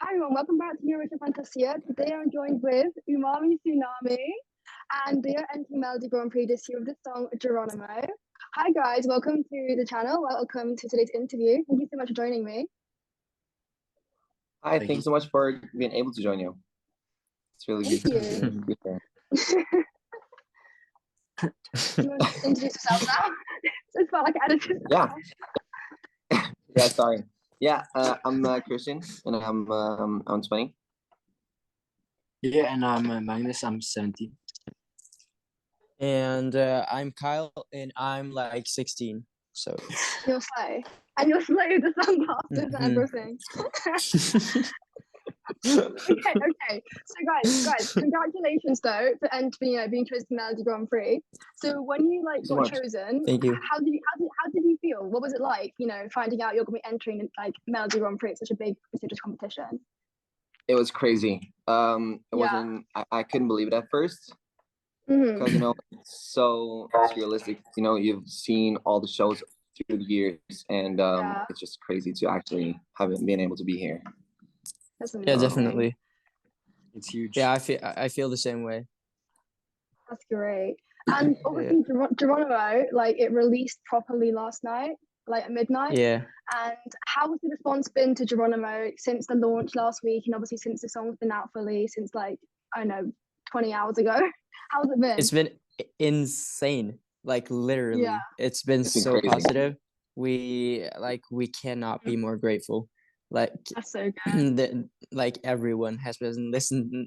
Hi everyone, welcome back to Eurovision Fantasia. Today I'm joined with Umami Tsunami and they are entering Melody Grand Prix this year with the song Geronimo. Hi guys, welcome to the channel. Welcome to today's interview. Thank you so much for joining me. Hi, thanks so much for being able to join you. It's really good to be here. Do you want to introduce yourself now? It's felt like I edited. Yeah. Yeah, sorry. Yeah, I'm Christian and I'm 20. Yeah, and I'm Magnus, I'm 17. And I'm Kyle, and I'm like 16. So You're slow. And you're slow with the sunglasses and everything. Okay. So guys, congratulations though for being chosen to Melody Grand Prix. So when you got chosen, thank you. How did you feel? What was it like? Finding out you're gonna be entering Melody Grand Prix, such a big prestigious competition. It was crazy. It wasn't. I couldn't believe it at first because it's so surrealistic. You've seen all the shows through the years, and it's just crazy to actually been able to be here. Yeah, definitely. It's huge. Yeah, I feel the same way. That's great. And obviously, Geronimo, it released properly last night, at midnight. Yeah. And how has the response been to Geronimo since the launch last week, and obviously since the song's been out fully since 20 hours ago? How's it been? It's been insane. Literally, it's been so crazy. positive. We cannot be more grateful. That's so good. Everyone has been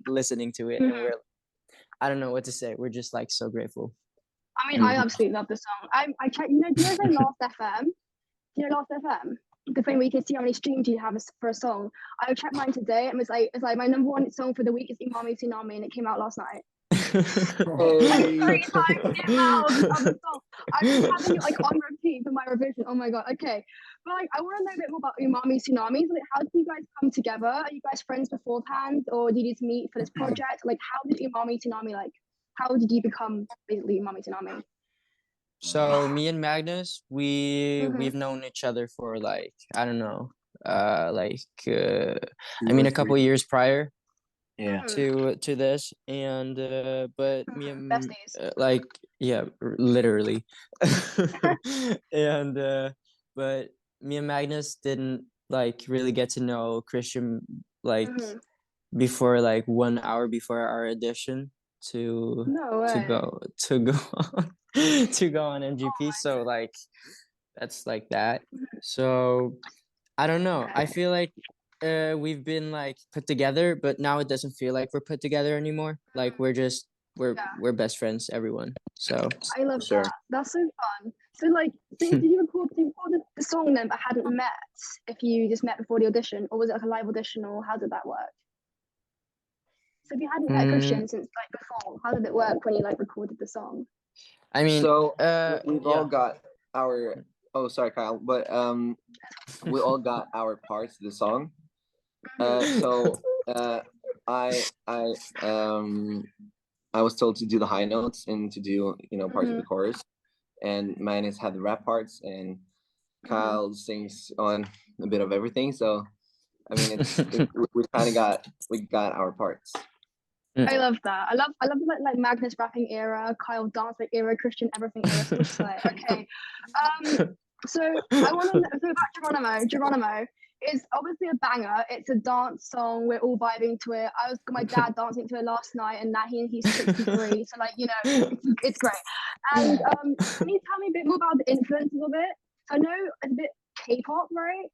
listening to it, and I don't know what to say. We're just so grateful. I mean, I absolutely love the song. I checked. Do you know Last FM? Do you know Last FM? The thing where you can see how many streams you have for a song. I checked mine today, and it's like my number one song for the week is Umami Tsunami, and it came out last night. 3 times the amount of the song. I've been having it on repeat for my revision. Oh my god. Okay, but I want to know a bit more about Umami Tsunami. So how did you guys come together? Are you guys friends beforehand, or did you just meet for this project? How did Umami Tsunami how did you become basically Umami Tsunami? So me and Magnus, we've known each other for I don't know, a couple years prior. Yeah. To this, and but me and literally, and but me and Magnus didn't really get to know Christian before 1 hour before our audition to go on MGP. So that's that. So I don't know. I feel we've been put together, but now it doesn't feel like we're put together anymore. We're best friends, everyone. So I love that. That's so fun. So did you record the song then but hadn't met if you just met before the audition, or was it a live audition, or how did that work? So if you hadn't met Christian since before, how did it work when you recorded the song? I mean, we've all got our sorry Kyle, but we all got our parts of the song. I was told to do the high notes and to do parts of the chorus, and Magnus had the rap parts, and Kyle sings on a bit of everything. So I mean, we got our parts. I love that. I love the Magnus rapping era, Kyle dancing era, Christian everything era. So it's okay. So I want to know about Geronimo is obviously a banger. It's a dance song. We're all vibing to it. I was my dad dancing to it last night, and now he's 63. So it's great. And can you tell me a bit more about the influences of it? I know it's a bit K-pop, right?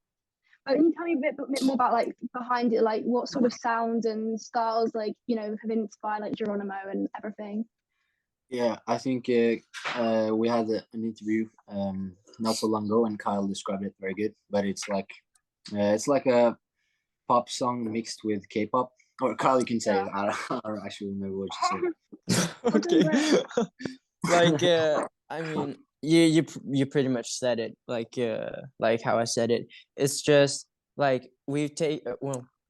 But can you tell me a bit more about behind it, what sort of sounds and styles have inspired Geronimo and everything? Yeah, I think we had an interview not so long ago, and Kyle described it very good. But it's like a pop song mixed with K-pop. Or Kyle, you can say it. I don't actually remember what you said. Okay. I mean, you pretty much said it. How I said it. It's just we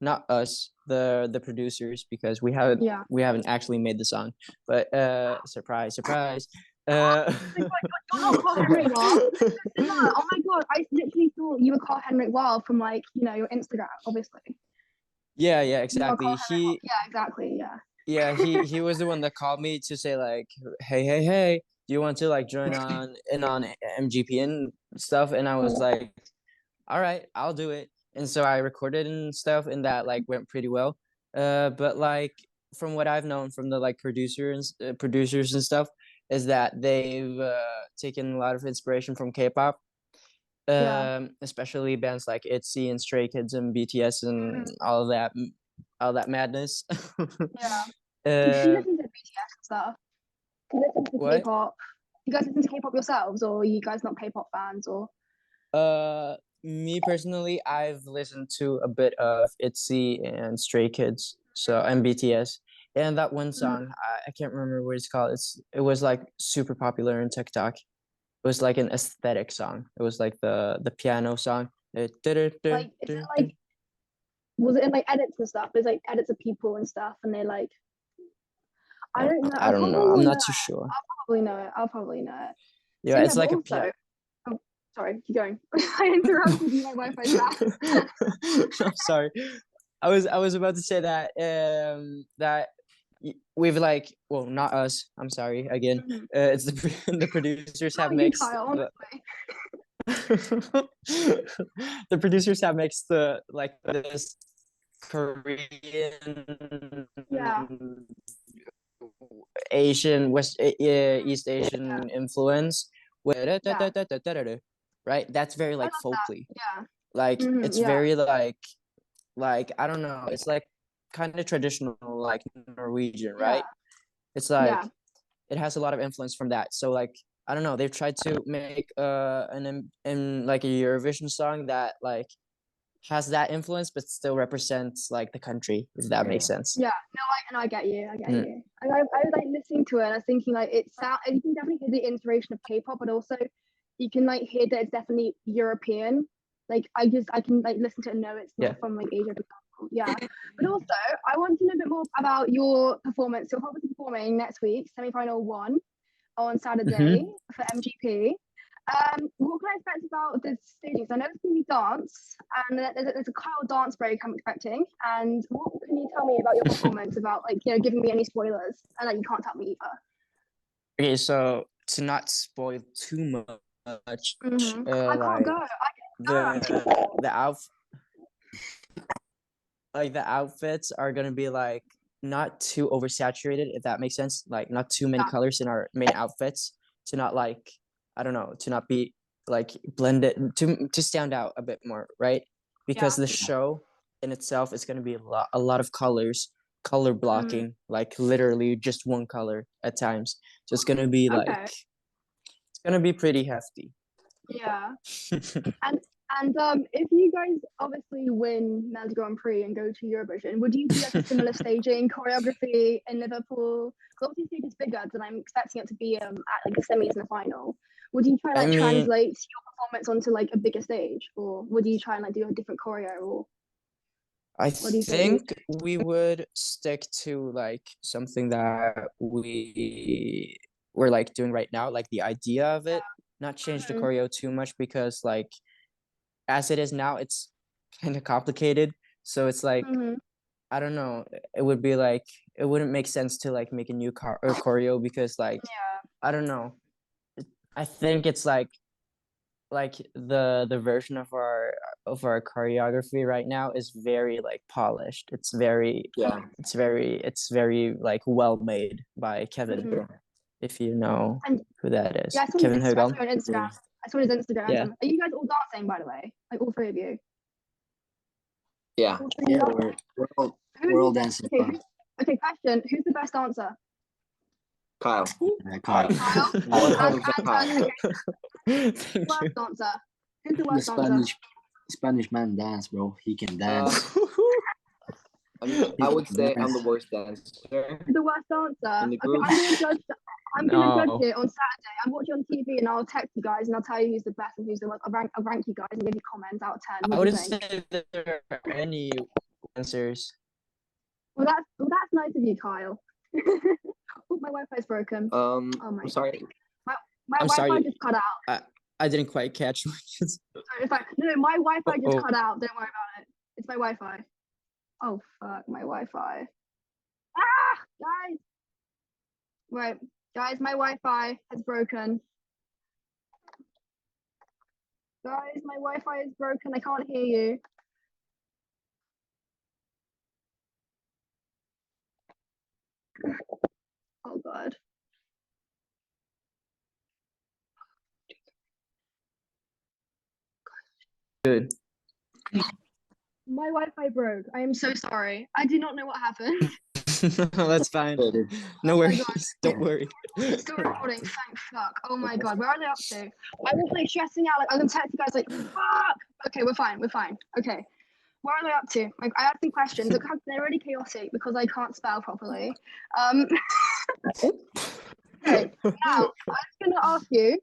not us, the producers, because we haven't actually made the song, but surprise. Oh my god, I literally thought you were Carl Henrik Wild from your Instagram, obviously. Yeah, You are exactly. Carl Henrik. Yeah, exactly. Yeah. Yeah, he was the one that called me to say like, hey, do you want to like join on MGP and stuff? And I was like, all right, I'll do it. And so I recorded and stuff, and that like went pretty well. But like from what I've known from the like producers and stuff, is that they've taken a lot of inspiration from K-pop, especially bands like ITZY and Stray Kids and BTS and all that madness. Yeah. Do you listen to BTS and stuff? Do you listen to What? K-pop? You guys listen to K-pop yourselves, or are you guys not K-pop fans, or? Me personally, I've listened to a bit of ITZY and Stray Kids, and BTS, and that one song I can't remember what it's called. It was like super popular in TikTok. It was like an aesthetic song. It was like the piano song. Like, is it like, was it in like edits and stuff? There's like edits of people and stuff, and they like, I don't know. I don't know. I'm not too sure. I'll probably know it. Yeah, so, it's like a piano. Oh, sorry, keep going. I interrupted you. My Wi-Fi's back. I'm sorry. I was about to say that that we've like, well, not us. I'm sorry again. It's the producers have mixed. Kyle, the producers have mixed this Korean, Asian, East Asian influence with right. That's very like folkly. Yeah. Like it's very like I don't know. It's like kind of traditional, like Norwegian, right? It's like it has a lot of influence from that. So like I don't know. They've tried to make in like a Eurovision song that like has that influence, but still represents like the country. If that makes sense. Yeah. No, I get you. I get you. And I was like listening to it, and I was thinking like you can definitely hear the inspiration of K-pop, but also you can like hear that it's definitely European. Like I can like listen to it and know it's not from like Asia, for example. Yeah. But also I want to know a bit more about your performance. You're probably performing next week, semi-final 1 on Saturday for MGP. What can I expect about this staging? So I know it's going to be dance, and there's a Kyle dance break I'm expecting. And what can you tell me about your performance? About like giving me any spoilers, and like you can't tell me either. Okay, so to not spoil too much, I can't go. The outfits are gonna be like not too oversaturated, if that makes sense. Like not too many colors in our main outfits, to not like I don't know, to not be like blended, to stand out a bit more, right? Because the show in itself is gonna be a lot of color blocking, like literally just one color at times. So it's gonna be like it's gonna be pretty hefty. Yeah. And if you guys obviously win Melodi Grand Prix and go to Eurovision, would you do like a similar staging choreography in Liverpool? Because obviously the stage is bigger than I'm expecting it to be at like the semis and the final. Would you try like translate your performance onto like a bigger stage, or would you try and like do a different choreo? Or I think we would stick to like something that we're like doing right now, like the idea of it, not change the choreo too much, because like as it is now, it's kind of complicated. So it's like I don't know. It would be like it wouldn't make sense to like make a new choreo, because like I don't know. I think it's like the version of our choreography right now is very like polished. It's very it's very like well made by Kevin, if you know who that is. Kevin Høgholm. I saw his Instagram. Yeah. Are you guys all dancing, by the way? Like all three of you? Yeah. We're all dancing. Okay, question. Who's the best dancer? Kyle. Kyle? 100% Kyle. Worst dancer? Who's the worst dancer? Spanish man dance, bro. He can dance. I would say I'm the worst dancer. The worst dancer? In the group. Okay, I'm gonna judge it on Saturday. I'm watching on TV and I'll text you guys and I'll tell you who's the best and who's the worst. I'll rank you guys and give you comments out of 10. I wouldn't say there are any answers. Well, that's nice of you, Kyle. Oh, my Wi-Fi's broken. I'm sorry. My Wi-Fi just cut out. I didn't quite catch what you said. Sorry, my Wi-Fi just cut out. Don't worry about it. It's my Wi-Fi. Oh fuck, my Wi-Fi. Ah, guys. Right, guys, my Wi-Fi has broken. Guys, my Wi-Fi is broken. I can't hear you. Oh god. Good. My Wi-Fi broke. I am so sorry. I do not know what happened. That's fine. No worries. Don't worry. It's still recording. Thank fuck. Oh my god. Where are they up to? I was like stressing out. Like I was gonna text you guys like fuck. Okay, we're fine. We're fine. Okay. Where are they up to? Like I have some questions. They're already chaotic because I can't spell properly. Okay. Now I'm gonna ask you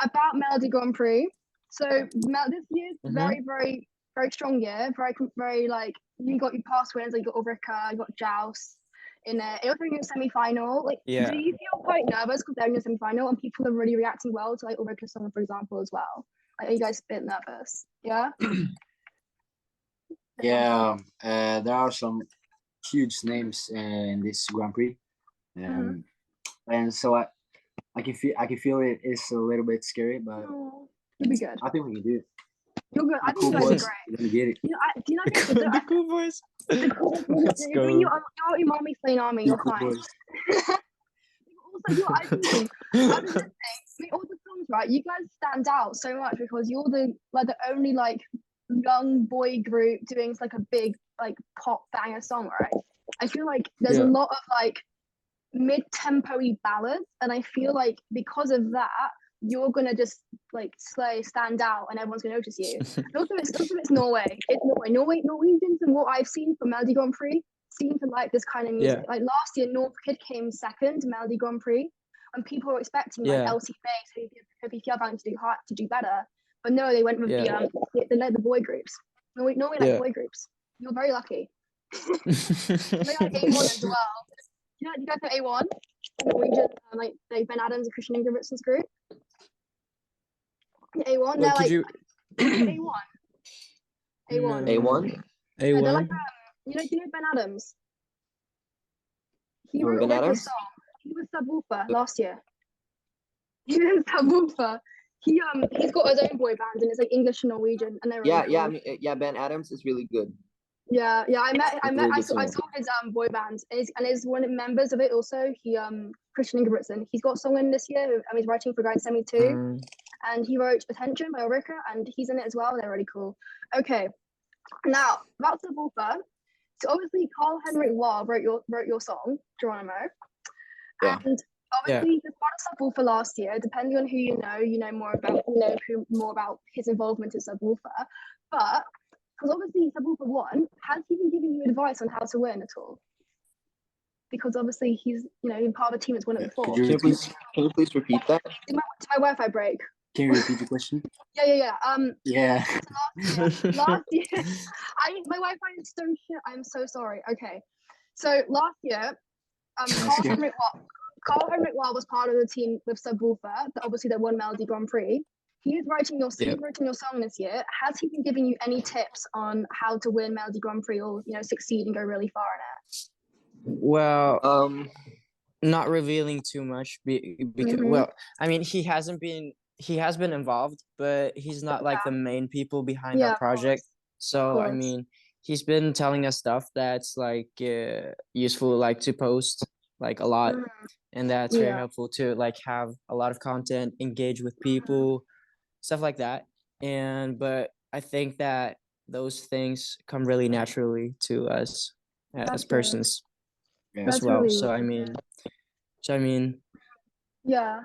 about Melodi Grand Prix. So this year's very strong year. Very like you got your past winners. Like you got Ulrika, you got Joust in it. It was in your semi-final. Like, do you feel quite nervous because they're in your semi-final and people are really reacting well to like Ulrika's song, for example, as well? Like, are you guys a bit nervous? Yeah. Yeah. There are some huge names in this Grand Prix, and so I can feel it is a little bit scary, but you'll be good. I think we can do it. You're good. I think you guys are great. We're gonna get it. Do you know the cool boys? Let's go. You're Umami Tsunami. You're fine. Also, I think all the songs, right? You guys stand out so much because you're the only like young boy group doing like a big like pop banger song, right? I feel like there's a lot of like mid-tempo-y ballads, and I feel like because of that you're gonna just like stand out and everyone's gonna notice you. also it's Norway. Norwegians, and what I've seen from Melodi Grand Prix seem to like this kind of music. Like last year North Kid came second to Melodi Grand Prix and people were expecting like LC Face, Hopi Fjellbank to do better, but no, they went with the boy groups. Norway like boy groups. You're very lucky. They like A1 as well. You guys know A1? Norwegian, like Ben Adams and Christian Ingebrigtsen's group. A1, they're like A1. A1. A1? Yeah, they're like you know Ben Adams? He wrote Ben Adams? a song. He was subwoofer last year. He was subwoofer. He's got his own boy band and it's like English and Norwegian and they're really cool. I mean, Ben Adams is really good. Yeah, I saw his boy band and is one of the members of it also. He Christian Ingebrigtsen. He's got a song in this year. He's writing for Guide Semi 2. And he wrote Attention by Ulrika and he's in it as well. They're really cool. Okay. Now about subwoofer. So obviously Carl Henrik Wahl wrote your song, Geronimo. Yeah. And obviously the part of subwoofer last year, depending on who you know more about his involvement in subwoofer. But because obviously subwoofer won, has he been giving you advice on how to win at all? Because obviously he's part of a team that's won it before. Can you please repeat that? Did my Wi-Fi break? Can you repeat the question? Yeah. Yeah. Last year, my Wi-Fi is so shit. I'm so sorry. Okay, so last year, Carl Henrik Wahl was part of the team with Subwoofer. That won Melodi Grand Prix. He's writing your song this year. Has he been giving you any tips on how to win Melodi Grand Prix or succeed and go really far in it? Well, not revealing too much because I mean he has been involved, but he's not like the main people behind our project. So I mean, he's been telling us stuff that's like useful, like to post like a lot, and that's very helpful to like have a lot of content, engage with people, stuff like that. But I think that those things come really naturally to us as persons as well. Really so I mean, yeah.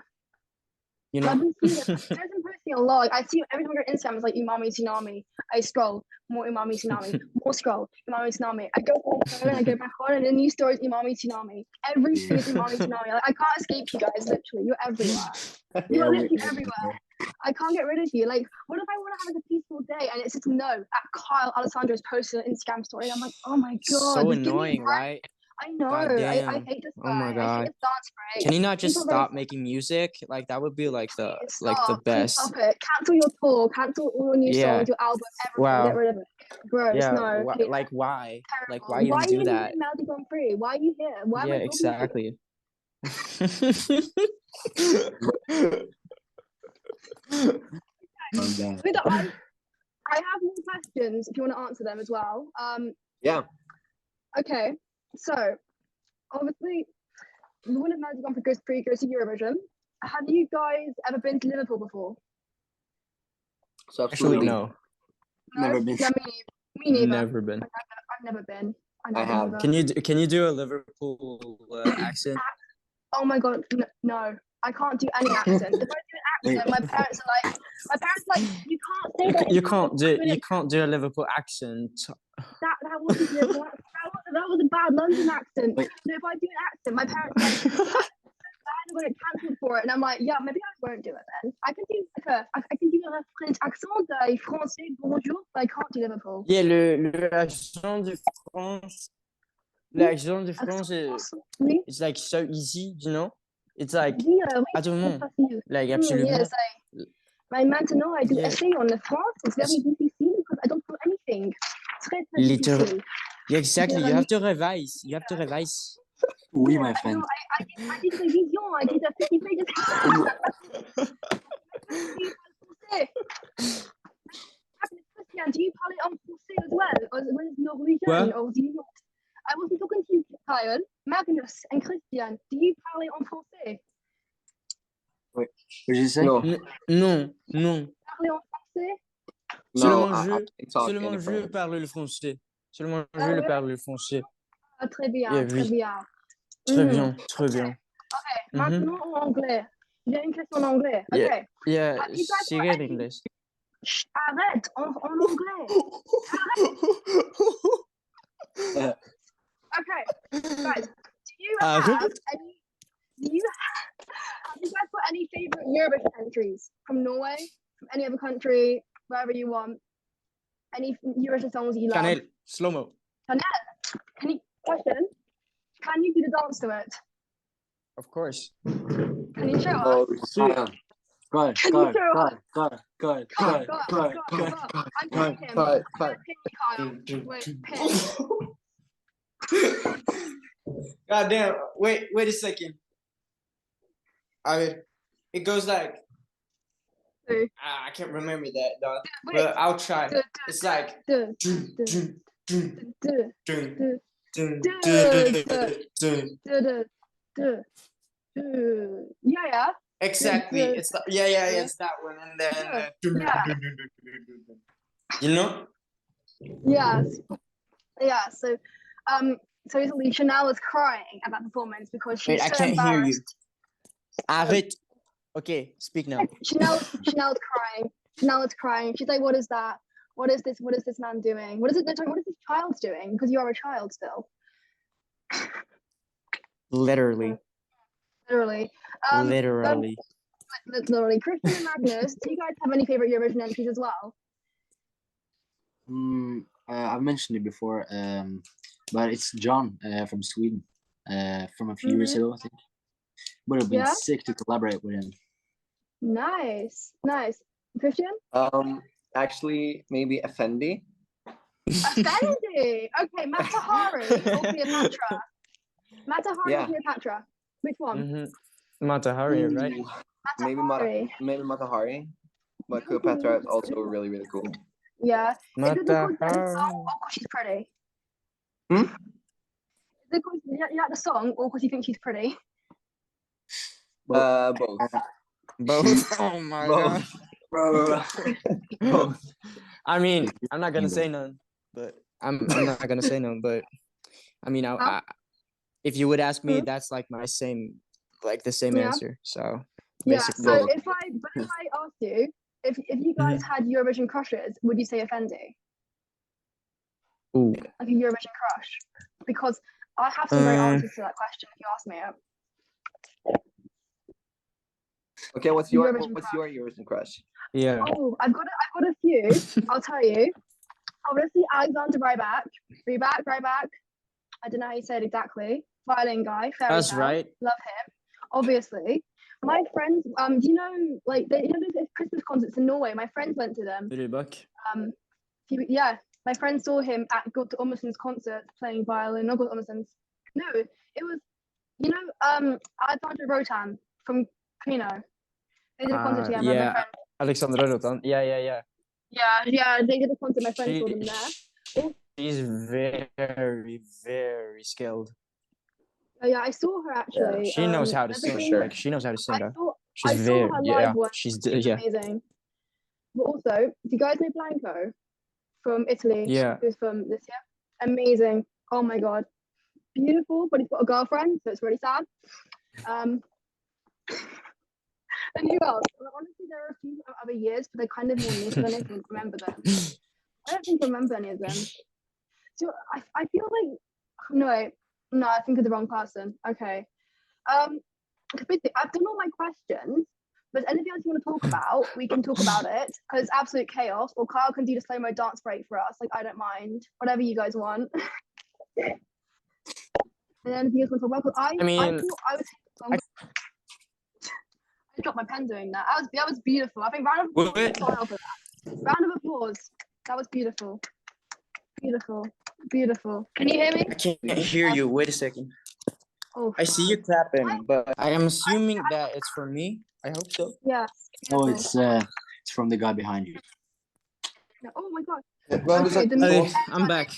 You know, I've been posting a lot. Like, I see every time I go on Instagram, it's like Umami Tsunami. I scroll, more Umami Tsunami, more scroll, Umami Tsunami. I go on and I go back on, and the new story is Umami Tsunami. Everything is Umami Tsunami. Like, I can't escape you guys, literally. You're everywhere. You're literally everywhere. I can't get rid of you. Like, what if I want to have like a peaceful day and it's just Kyle Alessandro's posted an Instagram story? And I'm like, oh my god. So annoying, right? I know. God I damn. hate this Oh my guy. I hate God. his dance break. Can he not just He's not very stop making music? Like that would be like the Please like the stop. Please best. stop it. Cancel your tour. Cancel all your new Yeah. songs, your album, everything. Get Wow. rid of it. Gross. Yeah. No. Hate it. Like why? Like Terrible. why even Why are do you even that? doing Melody Grand Prix? Why are you here? Why am Yeah, I talking to you? exactly. Oh, With the- I have more questions if you want to answer them as well. Yeah. Okay. So obviously, the winner of Melody Grand Prix goes to Eurovision. Have you guys ever been to Liverpool before? So Actually, absolutely. no. Never been. Yeah, me neither. Never been. I've never been. I have. Either. Can you do a Liverpool accent? Oh my God, no, I can't do any accent. If I do an accent, my parents are like, you can't say that. You can't do a Liverpool accent. That wasn't Liverpool. That was a bad London accent. Wait. So if I do an accent, my parents are like, I'm gonna get cancelled for it, and I'm like, yeah, maybe I won't do it then. I can do I can do a French accent, français, bonjour, but I can't do Liverpool. Yeah, l'accent de France. L'accent de France Oui. it's like so easy, you know? It's like Oui, I don't know. facile. Like absolument. Yes, mais maintenant, I do Yeah. essay on the France. It's very difficile because I don't know anything. Très, très Literal. difficile. Yeah, exactly. You have to revise. You have to revise. Oui, Yeah, my I friend. know. I did revision. I did a 50 pages. Magnus Kristian, do you parler en français as well? Or was it Norwegian? What? Or do you not? I wasn't talking to you, Kyle. Magnus and Christian, do you parler en français? What did you say? No. Non, non. Parler en français? Seulement I can talk seulement in je French. parle le français. Seulement Ah je ouais? parle le français. Ah, très bien, Yeah, très oui. bien. Très bien, très bien. Okay, Mhm. maintenant en anglais. J'ai une question en anglais. Yeah. Okay. Yeah, Have you guys say got it in any- English. Chut, arrête, en anglais. Okay, guys, do you have you guys got any favorite Eurovision entries from Norway, from any other country, wherever you want? Any Eurovision songs you love? Chanel, slow-mo. Can you do the dance to it? Of course. Can you show us? Oh, shit. Cut. I'm paying him. Cut. I'm paying Wait, pin. God damn. Wait a second. It goes like I can't remember that dog. But I'll try. It's like Yeah. exactly. It's it's that one, and then you know. Yes. Yeah. So, Chanel was crying at that performance because she's Wait, I so can't hear you. embarrassed. Arrête. Okay, speak now. Chanel's crying. Chanel is crying. She's like, "What is that? What is this? What is this man doing? What is this child doing? Because you are a child still." Literally. Literally. Literally. Christian and Magnus, do you guys have any favorite Eurovision entries as well? I've mentioned it before, but it's John from Sweden, from a few years ago, I think. Would have been sick to collaborate with him. Nice. Christian? Actually, maybe Effendi. Effendi. Okay, Matahari or Cleopatra. Matahari or Cleopatra. Which one? Matahari, right? Maybe Matahari, but Cleopatra is also really, really cool. Yeah. Is it because Matahari. the song or because she's pretty? Hmm? Is it because you like the song or because you think she's pretty? Both. Both. Oh my god. Bro. Both. I mean, I'm not gonna say none, but I'm not gonna say none, but I mean, I if you would ask me, that's like my same, like the same answer. So basically. So if I asked you if you guys had Eurovision crushes, would you say Effendi? Ooh. Like a Eurovision crush? Because I have some great answers to that question if you ask me it. Okay, what's your Eurovision crush? Yeah. Oh, I've got a few. I'll tell you. Obviously, Alexander Rybak. I don't know how you say it exactly. Violin guy. That's right. Love him. Obviously. My friends, do you know, like, you know those Christmas concerts in Norway? My friends went to them. Yeah, my friend saw him at Gott Ommerson's concert playing violin. Not Gott Ommerson's. No, it was, you know, Aitor Rotan from Camino. They did a concert together. Yeah, my friend. Alexandra Rotan. Yeah. Yeah, they did a concert. My friend saw them there. She's very, very skilled. Yeah, I saw her actually. Yeah, she knows how to sing. Sure. Like, she knows how to sing. I saw her live once. She's amazing. But also, do you guys know Blanco from Italy? Yeah. Who's from this year? Amazing. Oh my god. Beautiful, but he's got a girlfriend, so it's really sad. And who else? Well, honestly, there are a few other years, but they're kind of more niche than I can remember them. I don't think I remember any of them. So I feel like no, I think of the wrong person. Okay. I've done all my questions, but anything else you want to talk about, we can talk about it because it's absolute chaos. Or Kyle can do the slow-mo dance break for us. Like, I don't mind. Whatever you guys want. And then you guys want to talk about, I dropped my pen doing that. That was beautiful. I think round of applause. Round of applause. That was beautiful. Beautiful. Can you hear me? I can't hear you. Wait a second. Oh, I see you clapping, but I am assuming that it's for me. I hope so. Yeah. Oh, it's from the guy behind you. Oh my god. Okay, I'm back.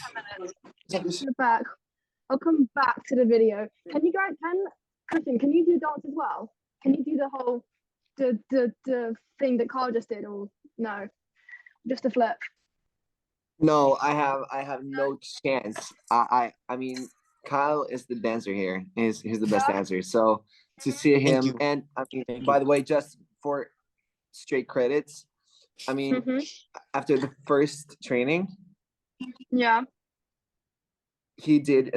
You're back. I'll come back to the video. Christian, can you do dance as well? Can you do the whole the thing that Carl just did, or no? Just a flip. No, I have no chance. I mean, Kyle is the dancer here. He's the best dancer. So to see him, and I mean, by the way, just for straight credits, I mean, after the first training, he did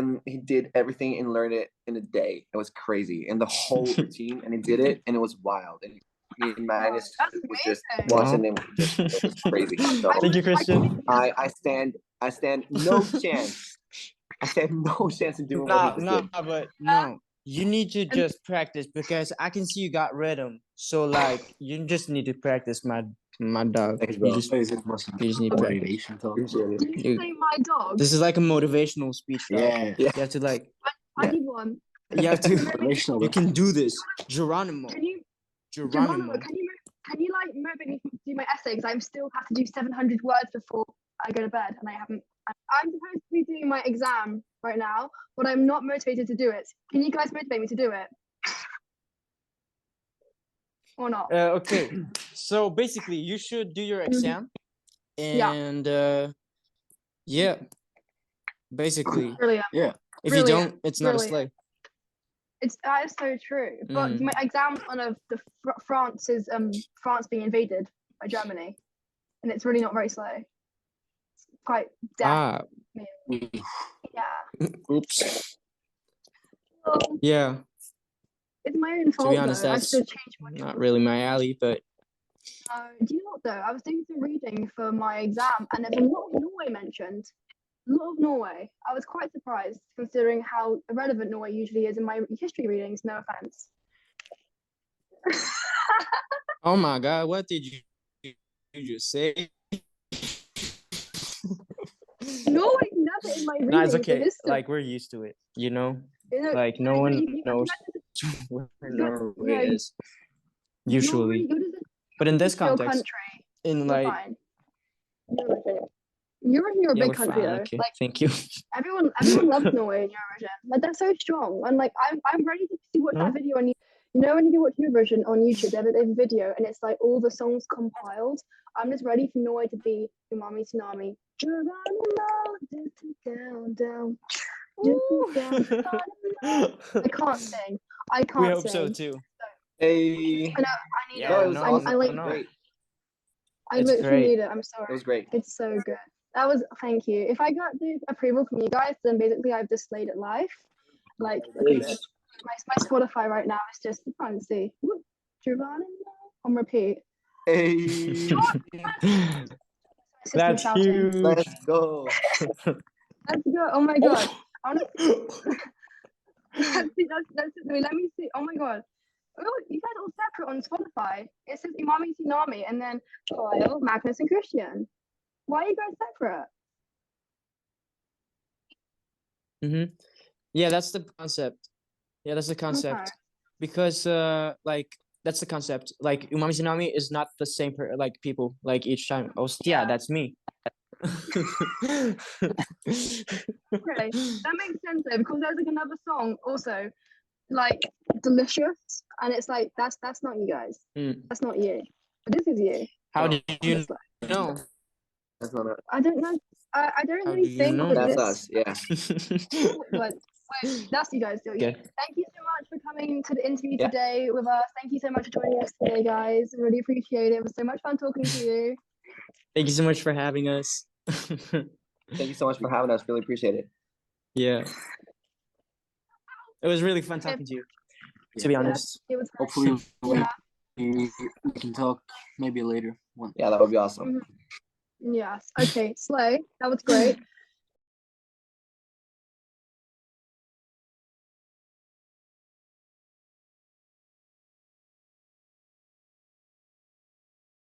everything and learned it in a day. It was crazy, and the whole routine, and he did it, and it was wild. And me and Magnus was just watching him. It was crazy. So thank you, Christian. I stand no chance. I stand no chance in doing what he just did. But no. You need to just practice because I can see you got rhythm. So like you just need to practice, my dog. You just need practice. Did you say my dog? This is like a motivational speech. Yeah. You have to like. I need one. You have to. You can do this, Geronimo. Geronimo, can you like motivate me to do my essay? Because I still have to do 700 words before I go to bed, and I haven't. I'm supposed to be doing my exam right now, but I'm not motivated to do it. Can you guys motivate me to do it? Or not? Okay. So basically, you should do your exam, and basically, Brilliant. Yeah. If you don't, it's not a slave. That is so true. But my exam's on France being invaded by Germany, and it's really not very slow. It's quite dead. Yeah. Oops. Well, yeah. It's my own fault. To be honest, though. that's not really my alley, but. Do you know what though? I was doing some reading for my exam, and there's a lot of Norway mentioned. A lot of Norway. I was quite surprised considering how irrelevant Norway usually is in my history readings. No offense. Oh my god! What did you just say? Norway never in my readings. No, it's okay. Like we're used to it, you know. Like no one knows where Norway is usually, but in this context, in like. You're a big country though. Okay. Like, thank you. Everyone loves Norway in Eurovision. Like they're so strong, and like I'm ready to watch that video. And you know when you watch Eurovision on YouTube, they have a video, and it's like all the songs compiled. I'm just ready for Norway to be Umami Tsunami. Down. I can't sing. I can't. We hope sing. so too. Hey. I literally need it. I'm sorry. It was great. It's so good. Thank you. If I got the approval from you guys, then basically I've just slayed it live. Like, look at this. My Spotify right now is just, you can't see. Giovanni on repeat. Hey. That's huge. Let's go. Let's go. Oh my god. Honestly, let me see. Oh my god. Oh, you guys are all separate on Spotify. It says Umami Tsunami and then Kyle, Magnus, and Kristian. Why are you guys separate? Yeah, that's the concept. Yeah, that's the concept. Okay. Because like that's the concept. Like Umami Tsunami is not the same like people like each time. Oh yeah, that's me. Okay, that makes sense though, because there's like another song also, like Delicious, and it's like that's not you guys. That's not you. But this is you. How did you know? That's not it. I don't know. I don't How really do you think know? that That's this. us. Yeah. But wait, that's you guys. Still. Okay. Thank you so much for coming to the interview Yeah. today with us. Thank you so much for joining us today, guys. Really appreciate it. It was so much fun talking to you. Thank you so much for having us. Thank you so much for having us. Really appreciate it. Yeah. It was really fun talking to you, to be honest. It was Hopefully yeah. we can talk maybe later. Yeah, that would be awesome. Yes. Okay, Slay. That was great.